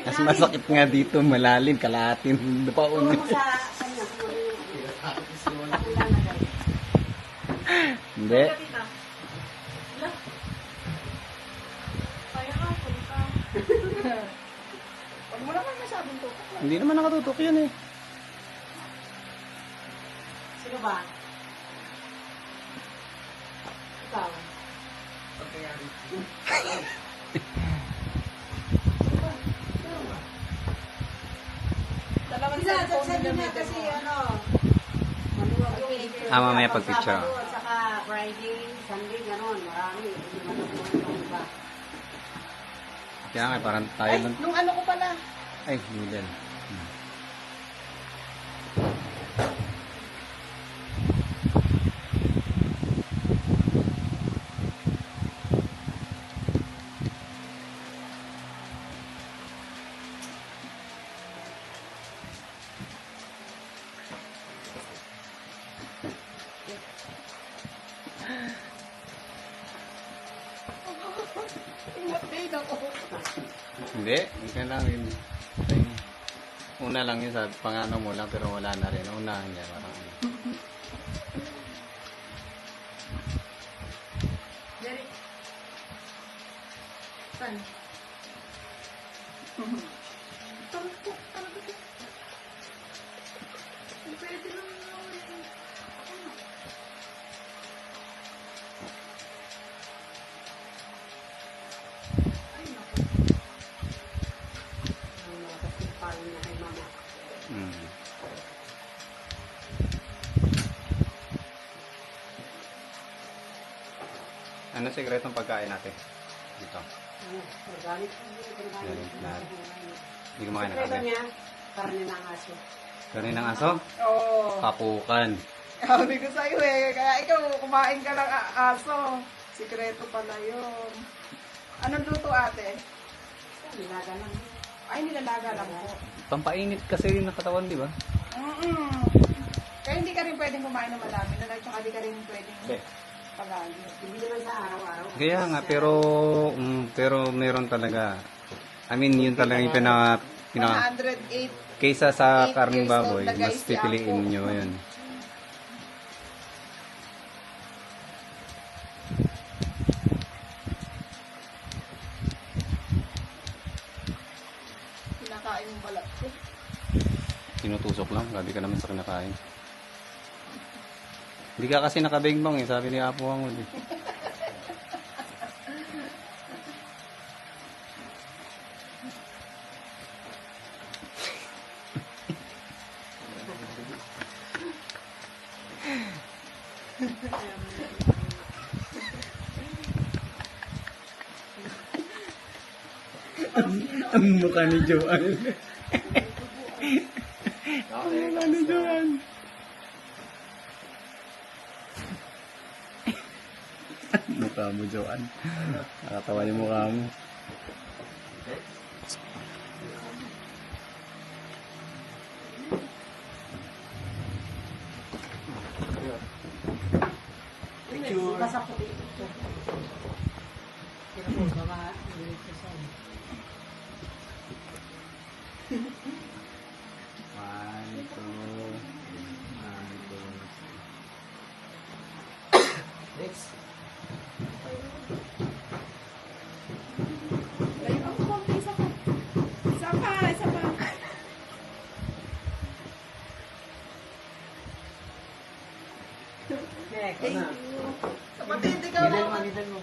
Mas masakit nga dito, malalim, kalahatin. Paun. Hindi. Huwag mo naman nasabing tutok. Hindi naman nakatutok yan eh. Sino ba? Ikaw. Dalawang cellphone na kasi ano. Mamaya pag-picture. At saka Friday, Sunday, gano'n. Marami. Hindi man ako ng iba. Kaya nga, parang tayo lang. Nung ano ko pala. Ay, middle. Hindi, kailangan. Una lang yun sa pangano mo lang pero wala na rin. Unahan niya parang. Jerry. Saan? Tarukok. Pwede lang Ano sikretong pagkain natin? Dito. Organic. Hindi kumakain ng Sekreto karne. niya, karne ng aso. Karne ng aso? Oo. Papukan. Sabi ko sa'yo eh. Kaya ikaw, kumain ka ng aso. Sikreto pala yun. Anong luto ate? Nilaga lang. Ay, nilalaga lang po. Pampainit kasi yung katawan, di ba? Kaya hindi ka rin pwedeng kumain ng madami. At saka di ka rin pwedeng pagagi. Hindi naman sa araw-araw. Kaya nga, pero meron talaga. I mean, yun talaga yung pinaka 108. kaysa sa 8 karning years baboy, old na guys mas si pipiliin Apo. nyo yun. Kinakain yung balat ko. Tinutusok lang, grabe ka naman sa kinakain. Hindi ka kasi nakabengbang eh, sabi ni Apo ang huli. Ang mukha ni Joanne. Ang mukha ni Joanne. Mukha mo, Joanne. Nakatawa yung mukha mo. Picture. Basta po ito. Pero po, baka hindi ko sa One, two. Next. Ay, ang konti. Isa pa. Isa pa. Isa pa. Next. Thank you. Kapatid, ikaw Middle naman. mo. Middle mo.